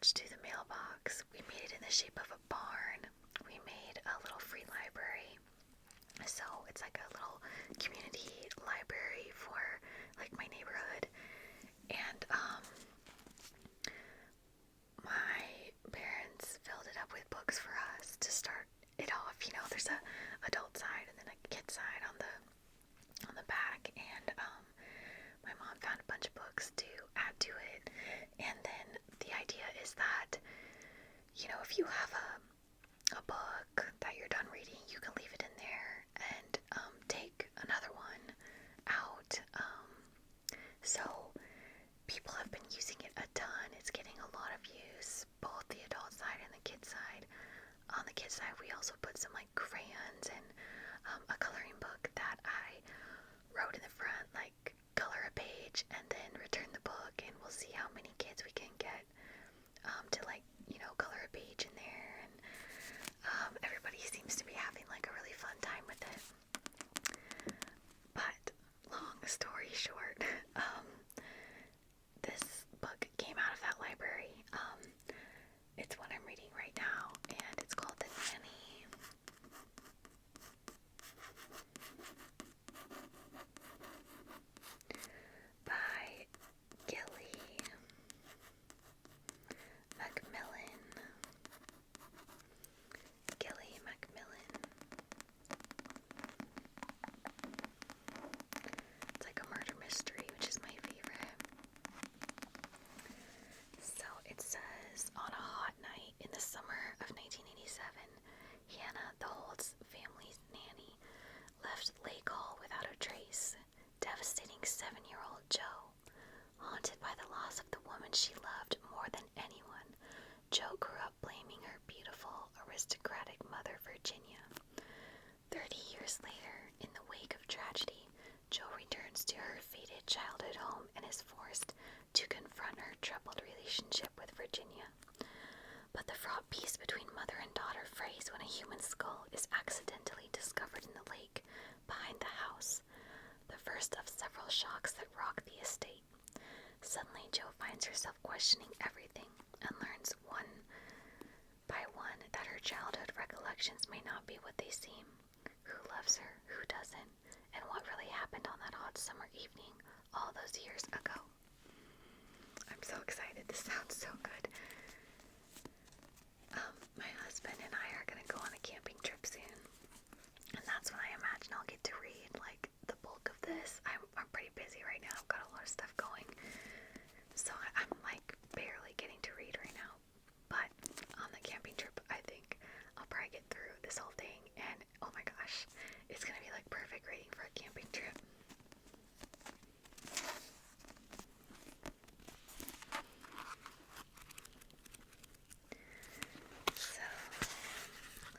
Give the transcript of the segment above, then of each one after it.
attached to the mailbox. We made it in the shape of a barn. We made a little free library. So it's like a little community library for like my neighborhood. And my parents filled it up with books for us to start it off. There's a adult side and then a kid side on the back. And my mom found a bunch of books to add to it. And then the idea is that, if you have a book that you're done reading, you can leave it in there and take another one out. So people have been using it a ton. It's getting a lot of use, both the adult side and the kid side. On the kid side, we also put some like crayons and a coloring book that I wrote in the front, like color a page and then return the book, and we'll see how many kids we can get to color a page in there. And everybody seems to be having like a really fun time with it. But long story short, this book came out of that library. It's what I'm reading right now, and it's called The Nanny. By Gilly Macmillan. Gilly Macmillan. It's like a murder mystery, which is my favorite. So it says, on a hot night in the summer of 1987, Hannah, the Holtz family's nanny, left Lake Hall without a trace, devastating 7-year-old Joe. Haunted by the loss of the woman she loved more than anyone, Joe grew up blaming her beautiful, aristocratic mother, Virginia. 30 years later, in the wake of tragedy, Joe returns to her fated childhood home and is forced to confront her troubled relationship with Virginia. But the fraught peace between mother and daughter frays when a human skull is accidentally discovered in the lake behind the house, the first of several shocks that rock the estate. Suddenly, Joe finds herself questioning everything and learns one by one that her childhood recollections may not be what they seem. Who loves her, who doesn't, and what really happened on that hot summer evening all those years ago. I'm so excited. This sounds so good. My husband and I are going to go on a camping trip soon, and that's when I imagine I'll get to read like the bulk of this. I'm pretty busy right now. I've got a lot of stuff going, so I'm like barely getting to read right now. But on the camping trip, I think I'll probably get through this whole thing, and oh my gosh, it's gonna be like perfect reading for a camping trip. So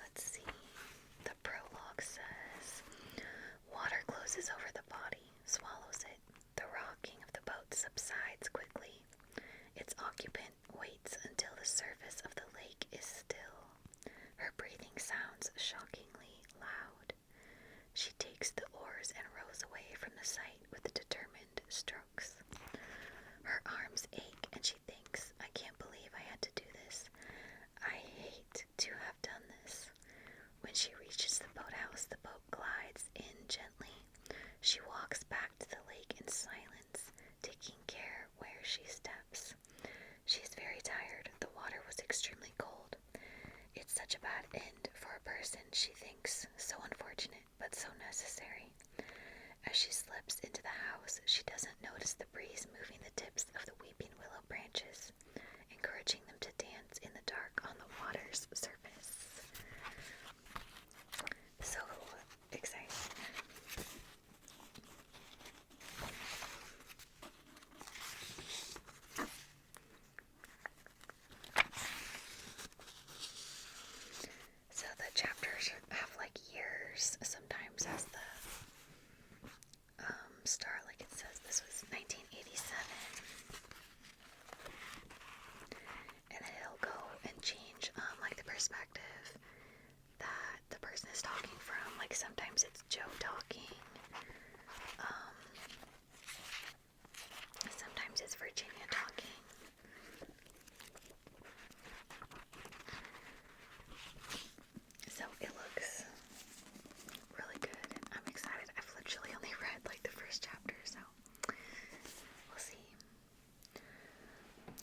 let's see. The prologue says, water closes over the body, swallows it. The rocking of the boat subsides quickly. Its occupant waits until the surface of the lake is still. Her breathing sounds shockingly loud. She takes the oars and rows away from the sight with determined strokes. Her arms ache and she thinks, I can't believe I had to do this. I hate to have done this. When she reaches the boathouse, the boat glides in gently. She walks back to the lake in silence, taking care where she steps. She's very tired. The water was extremely cold. It's such a bad end for a person, she thinks, so unfortunate, but so necessary. As she slips into the house, she doesn't notice the breeze moving the tips of the weeping willow branches, encouraging them to dance in the dark on the water's surface. So exciting. So the chapters have like years, sometimes as the start, like it says this was 1987.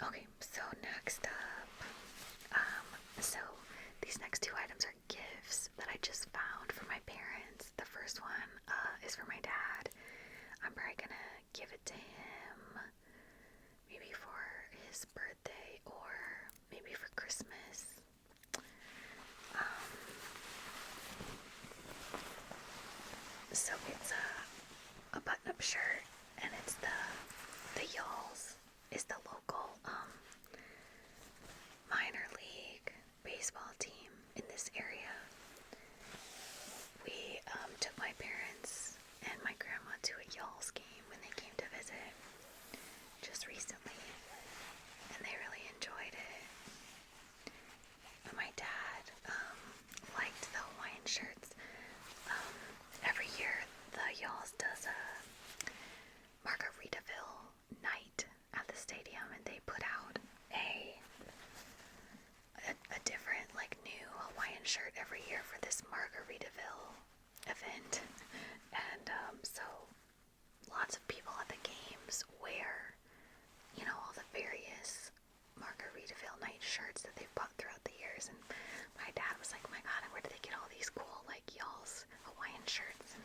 Okay, so next up, so these next two items are gifts that I just found for my parents. The first one is for my dad. I'm probably gonna give it to him maybe for his birthday or maybe for Christmas. So it's a button-up shirt, and it's the Y'alls is the local minor league baseball team in this area. We took my parents and my grandma to a Y'alls game when they came to visit just recently, and they really enjoyed it. My dad liked the Hawaiian shirts. Every year the Y'alls does a Margaritaville night at the stadium, and they put out a different, like, new Hawaiian shirt every year for this Margaritaville event. And so lots of people at the games wear, you know, all the various Margaritaville night shirts that they've bought throughout the years. And my dad was like, oh my god, where did they get all these cool, like, Y'alls Hawaiian shirts? And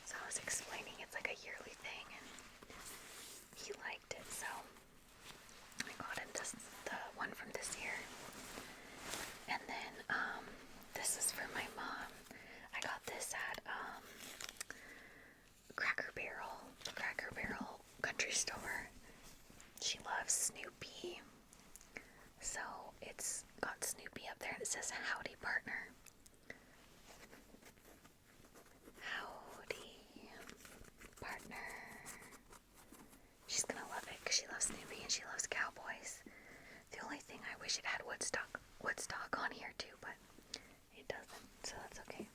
so I was explaining it's like a yearly thing, and he liked it, so I got him the one from this year. And then this is for my mom. I got this at Cracker Barrel country store. She loves Snoopy, so it's got Snoopy up there, and it says howdy partner. Howdy partner. She's gonna love it because she loves Snoopy and she loves cowboys. The only thing, I wish it had Woodstock on here too, but it doesn't, so that's okay.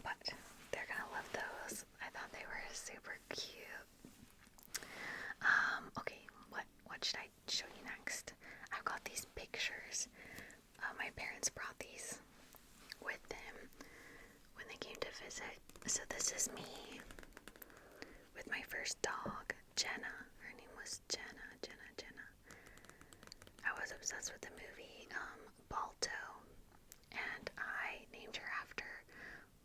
But they're gonna love those. I thought they were super cute. Okay, what should I show you next? I've got these pictures. My parents brought these with them when they came to visit. So this is me with my first dog, Jenna. Her name was Jenna. I was obsessed with the movie Balto, and I named her after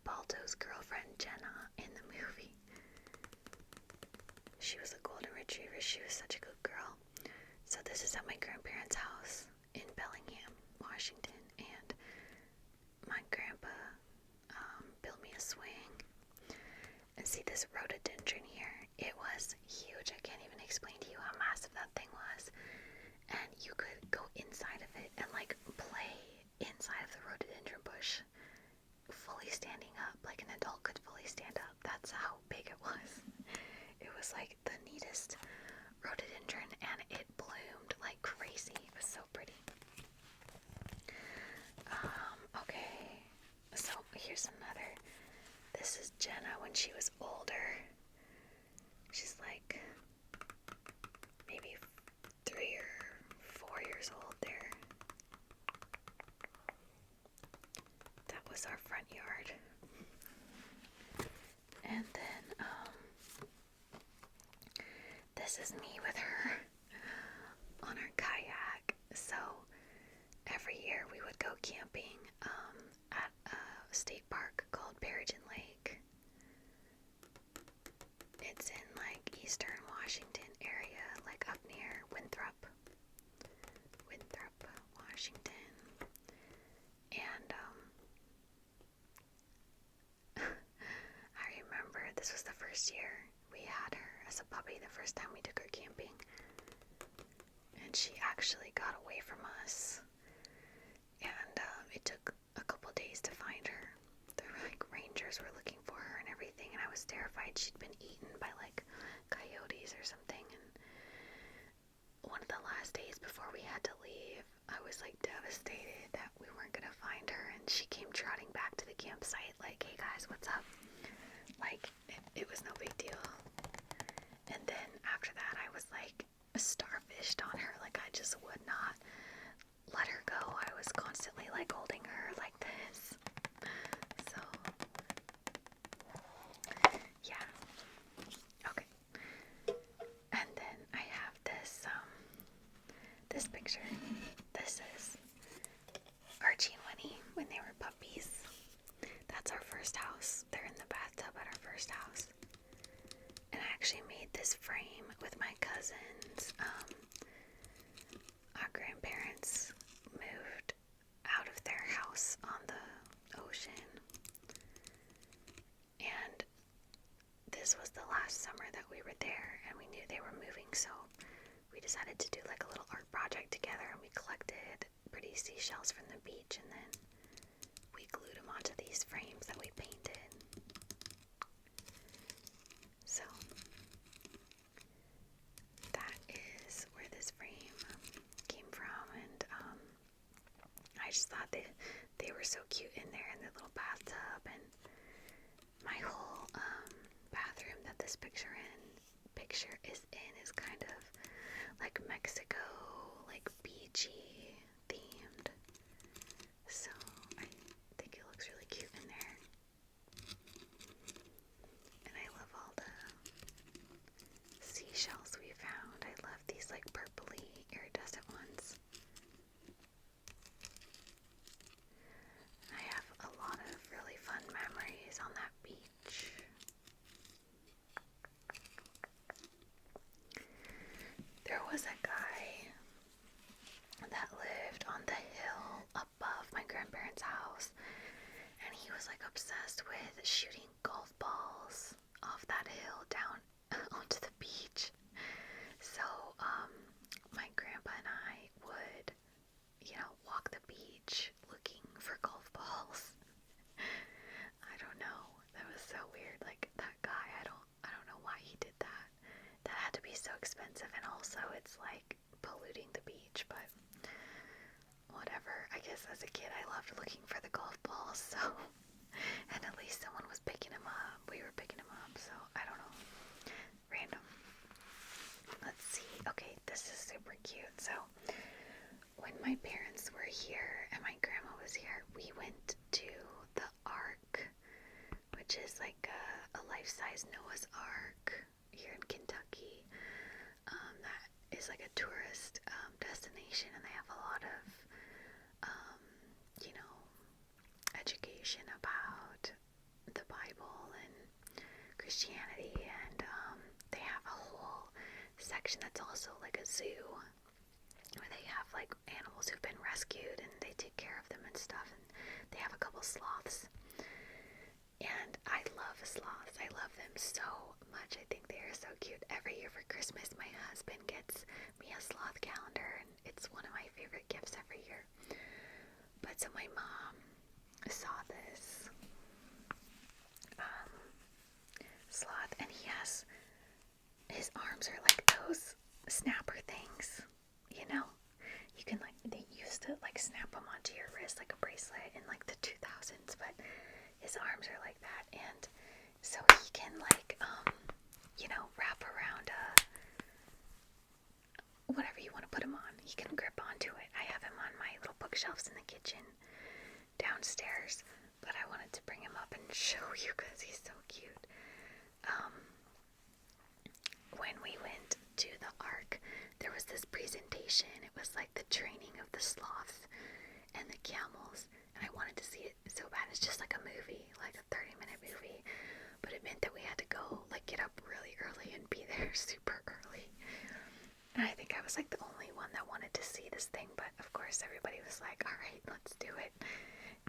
Balto's girlfriend Jenna in the movie. She was a golden retriever. She was such a good girl. So this is at my grandparents' house in Bellingham, Washington, and my grandpa built me a swing. And see this rhododendron here? It was huge. I can't even explain to you how massive that thing was. And you could go inside of it and, like, play inside of the rhododendron bush, fully standing up, like an adult could fully stand up. That's how big it was. It was like the neatest rhododendron, and it bloomed like crazy. It was so pretty. Okay, so here's another. This is Jenna when she was older. She's like maybe 3 or 4 years old there. That was our front yard. And then this is me with her on our kayak. So every year we would go camping at a state park called Perigin Lake. It's in like eastern Washington area, like up near Winthrop, Washington. And I remember this was the first year we had her as a puppy, the first time we took her camping. And she actually got away from us. And it took a couple days to find her. The rangers were looking for her and everything, and I was terrified she'd been eaten by like coyotes or something. And one of the last days before we had to leave, I was like devastated that we weren't gonna find her, and she came trotting back to the campsite like, hey guys, what's up? Like, it was no big deal. And then after that I was like starfished on her. Like, I just would not let her go. I was constantly like holding her like this. So yeah. Okay. And then I have this this picture. This is Archie and Winnie when they were puppies. That's our first house. They're in the bathtub at our first house. And I actually made this frame with my cousins. Our grandparents moved out of their house on the ocean. And this was the last summer that we were there, and we knew they were moving, so we decided to do like a little art project together, and we collected pretty seashells from the beach, and then we glued them onto these frames that we painted. So that is where this frame came from, and I just thought that they were so cute in there in their little bathtub, and my whole bathroom that this picture is in is kind of like Mexico, like beachy themed. So I think it looks really cute in there. And I love all the seashells we found. I love these like purpley iridescent ones. I have a lot of really fun memories on that beach. There was a guy that lived on the hill above my grandparents' house, and he was like obsessed with shooting golf balls off that hill down onto the beach. So my grandpa and I would, walk the beach looking for golf balls. I don't know. That was so weird. Like that guy, I don't know why he did that. That had to be so expensive, and also it's like polluting the beach, but whatever. I guess as a kid I loved looking for the golf balls, so and at least someone was picking them up. We were picking them up, so I don't know. Random. Let's see. Okay, this is super cute. So when my parents were here and my grandma was here, we went to the Ark, which is like a life-size Noah's Ark here in Kentucky. That is like a tourist destination, and they have a lot of education about the Bible and Christianity, and they have a whole section that's also like a zoo where they have like animals who've been rescued and they take care of them and stuff, and they have a couple sloths, and I love sloths. I love them so much. I think they are so cute. Every year for Christmas my husband gets me a sloth calendar, and it's one of my favorite gifts every year. But so my mom saw this sloth, and his arms are like those snapper things, you can like, they used to like snap them onto your wrist like a bracelet in like the 2000s, but his arms are like that, and so he can like wrap around whatever you want to put him on. He can grip onto it. I have him on my little bookshelves in the kitchen downstairs, but I wanted to bring him up and show you because he's so cute. When we went to the Ark, there was this presentation. It was like the training of the sloths and the camels, and I wanted to see it so bad. It's just like a movie, like a 30-minute movie, but it meant that we had to go, like, get up really early and be there super early. And I think I was like the only one that wanted to see this thing, but of course everybody was like, alright, let's do it.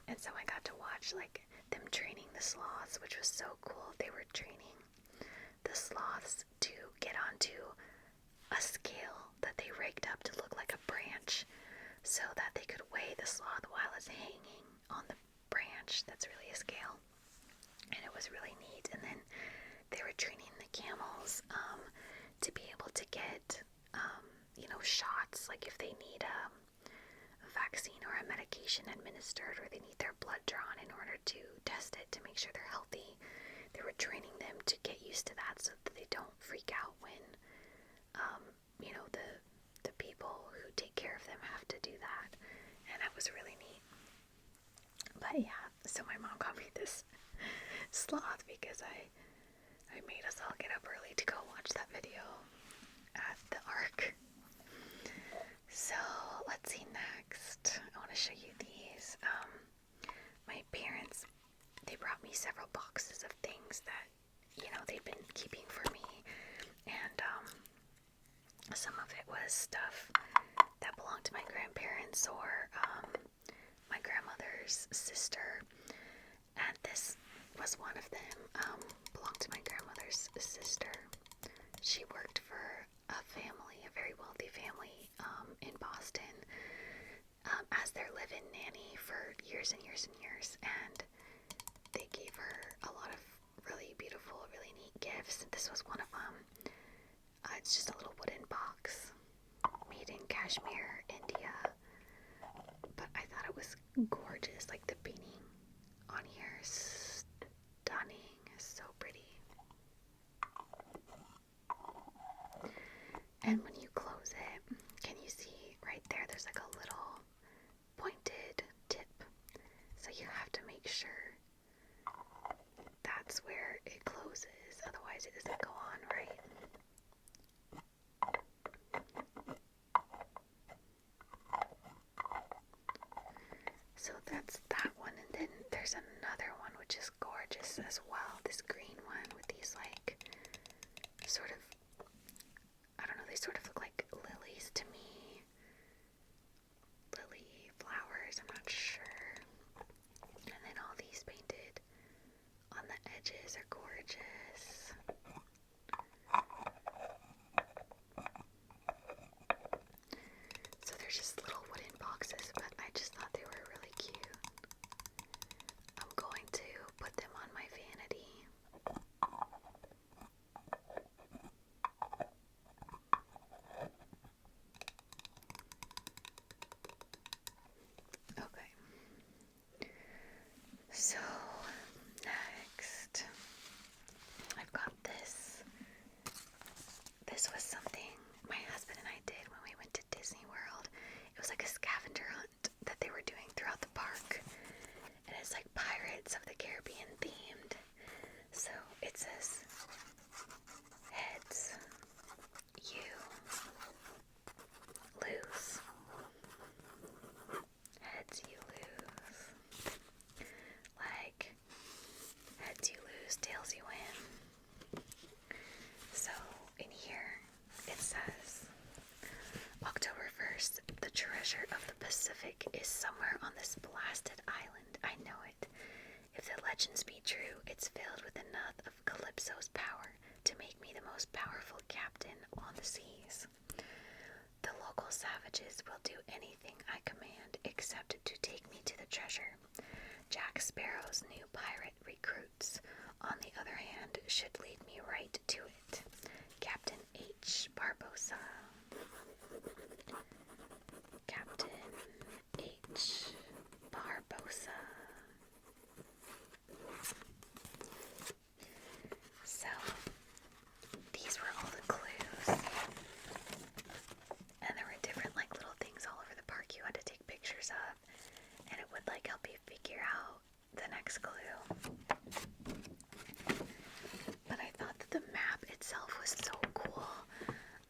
And so I got to watch like them training the sloths, which was so cool. They were training the sloths to get onto a scale that they rigged up to look like a branch so that they could weigh the sloth while it's hanging on the branch. That's really a scale. And it was really neat. And then they were training the camels to be able to get shots, like if they need a vaccine or a medication administered, or they need their blood drawn in order to test it to make sure they're healthy. They were training them to get used to that so that they don't freak out when the people who take care of them have to do that. And that was really neat. But yeah, so my mom got me this sloth because I made us all get up early to go watch that video at the Ark. So Windsor, my grandmother's sister, and this was one of them, belonged to my grandmother's sister. She worked for a family, a very wealthy family, in Boston, as their live-in nanny for years and years and years, and they gave her a lot of really beautiful, really neat gifts. This was one of them. It's just a little wooden box made in Kashmir, India, but I thought it was gorgeous. Like, the painting on here is stunning, so pretty. And when you close it, can you see right there, there's like a little pointed tip, so you have to make sure that's where it closes, otherwise it doesn't go on right. So that's that one, and then there's another one which is gorgeous as well, this green one with these like sort of, I don't know, they sort of look like lilies to me, lily flowers, I'm not sure, and then all these painted on the edges are gorgeous. So they're just little wooden boxes, but I just thought they were really cute. I'm going to put them on my vanity. Okay. So, next, I've got this. This was something my husband and I did when we went to Disney World. It was like a scavenger hunt that they were doing throughout the park. And it's like Pirates of the Caribbean themed. So it says, heads, you lose. Heads, you lose. Like, heads you lose, tails you win. So in here it says, October 1st, the treasure of the Pacific is somewhere on this blasted island. I know it. If the legends be true, it's filled with enough of Calypso's power to make me the most powerful captain on the seas. The local savages will do anything I command except to take me to the treasure. Jack Sparrow's new pirate recruits, on the other hand, should lead me right to it. Captain H. Barbossa. Captain H. Barbossa. So, these were all the clues. And there were different like little things all over the park you had to take pictures of. And it would like help you figure out the next clue. But I thought that the map itself was so cool.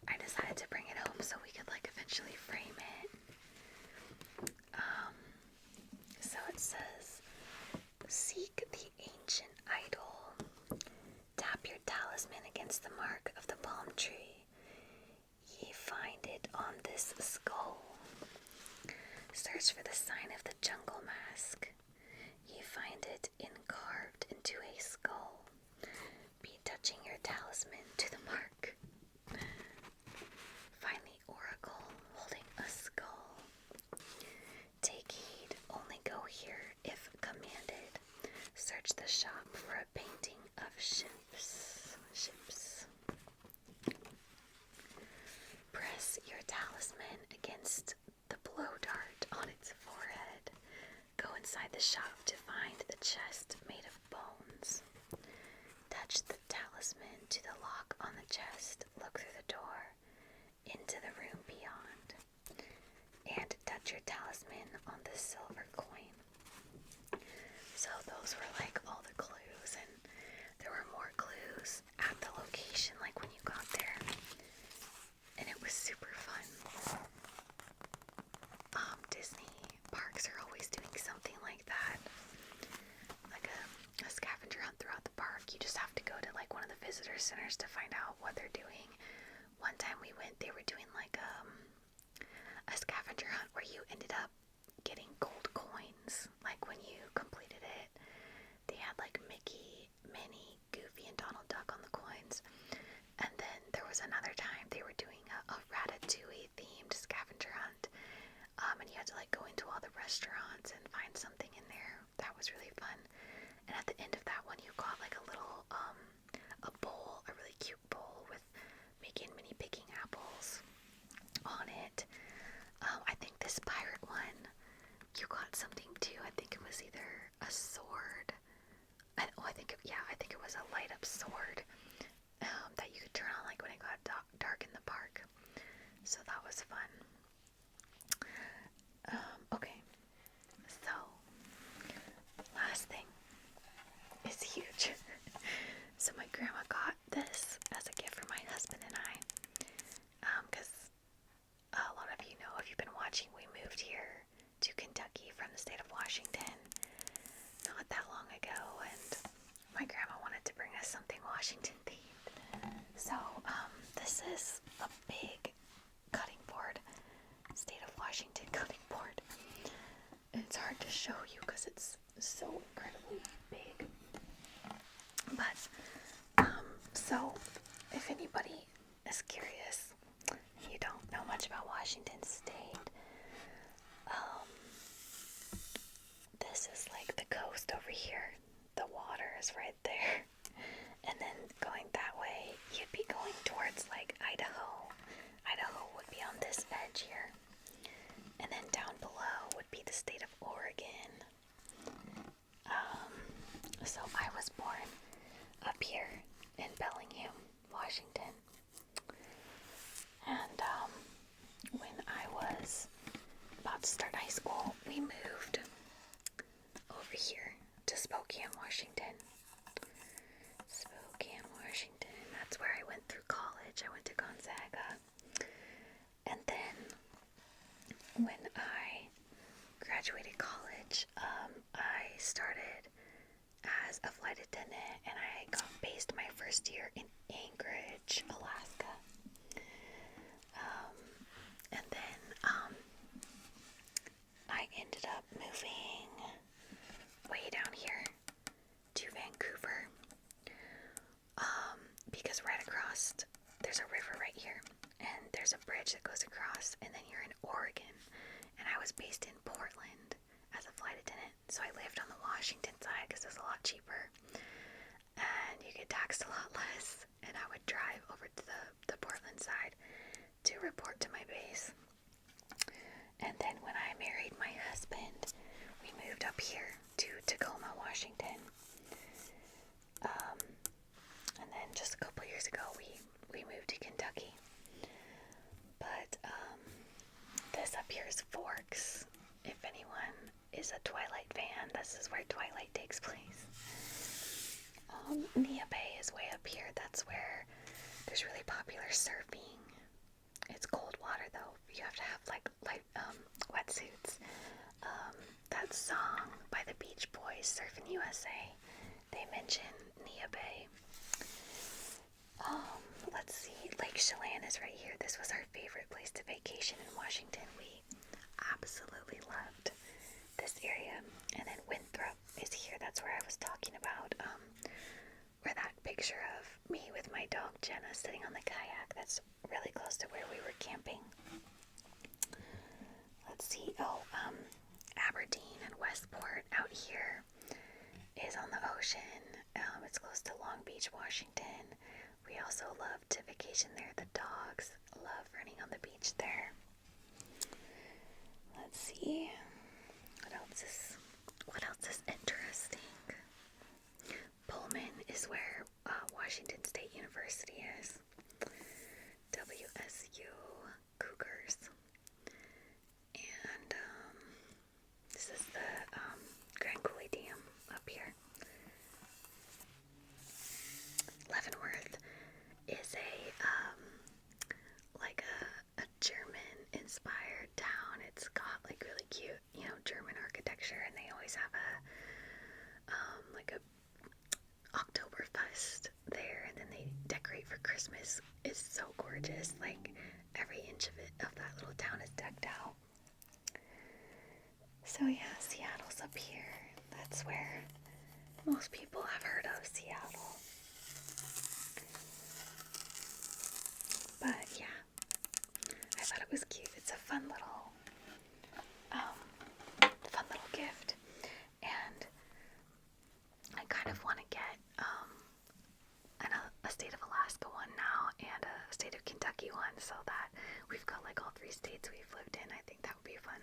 I decided to bring it home so we could like eventually frame it. So it says, seek the ancient idol. Tap your talisman against the mark of the palm tree. Ye find it on this skull. Search for the sign of the jungle mask. Ye find it carved into a skull. Be touching your talisman to the mark. Find the oracle holding a skull. Take heed, only go here if commanded. Search the shop for a painting of ships. Press your talisman against the blow dart on its forehead. Go inside the shop to find the chest made of bones. Touch the talisman to the lock on the chest. Look through the door into the room beyond. And touch your talisman on the silver coin. So those were like all the clues, and there were more clues at the location, like when you got there. And it was super fun. Disney parks are always doing something like that. Like a scavenger hunt throughout the park. You just have to go to like one of the visitor centers to find out what they're doing. One time we went, they were doing like a a scavenger hunt where you ended up getting gold coins, like when you completed it. They had like Mickey, Minnie, Goofy, and Donald Duck on the coins. And then there was another time they were doing a Ratatouille themed scavenger hunt. And you had to like go into all the restaurants and find something in there. That was really fun. And at the end of that one, you got like a little, a bowl, a really cute bowl with Mickey and Minnie picking apples on it. I think this pirate one, you got something too. I think it was either a sword. I think it was a light up sword that you could turn on like when it got dark in the park. So that was fun. Okay, so last thing is huge. So my grandma got this as a gift for my husband and I, because a lot of you know, if you've been watching, we moved here to Kentucky from the state of Washington not that long ago, and my grandma wanted to bring us something Washington themed. So this is a big cutting board, state of Washington cutting board. It's hard to show you because it's so incredibly big. But so if anybody is curious, you don't know much about Washington State, this is like the coast over here. The water is right there. And then going that way, you'd be going towards like Idaho. Idaho would be on this edge here. And then down below would be the state of Oregon. So I was born up here in Bellingham, Washington. And when I was about to start high school, we moved over here to Spokane, Washington. Spokane, Washington. That's where I went through college. I went to Gonzaga. And then when I graduated college, I started as a flight attendant, and I got based my first year in Anchorage, Alaska. And then I ended up moving way down here to Vancouver, because right across, there's a river right here, and there's a bridge that goes across, and then you're in Oregon, and I was based in Portland as a flight attendant, so I lived on the Washington side because it was a lot cheaper, and you get taxed a lot less, and I would drive over to the Portland side to report to my base. And then when I married my husband, we moved up here to Tacoma, Washington. And then just a couple years ago, we moved to Kentucky. But this up here is Forks. If anyone is a Twilight fan, this is where Twilight takes place. Neah Bay is way up here. That's where there's really popular surfing. It's cold water though. You have to have like wetsuits. That song by the Beach Boys, Surfin' USA, they mention Neah Bay. Let's see, Lake Chelan is right here. This was our favorite place to vacation in Washington. We absolutely loved this area. And then Winthrop is here. That's where I was talking about, where that picture of me with my dog Jenna sitting on the kayak, that's really close to where we were camping. Let's see, Aberdeen and Westport out here is on the ocean. It's close to Long Beach, Washington. We also love to vacation there. The dogs love running on the beach there. Let's see, what else is interesting? Pullman is where Washington State University is. WSU Cougars. And this is the Grand Coulee Dam up here. Leavenworth is a German-inspired town. It's got like really cute, German architecture, and they always have a Oktoberfest there, and then they decorate for Christmas. It's so gorgeous. Like every inch of that little town is decked out. that's where most people have heard of Seattle. But yeah, I thought it was cute. It's a fun little gift, and I kind of want to get a state of Alaska one now and a state of Kentucky one, so that we've got like all 3 states we've lived in. I think that would be fun.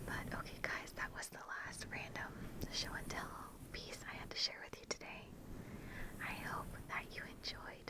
But okay, guys, that was the last random show and tell piece I had to share with you today. I hope that you enjoyed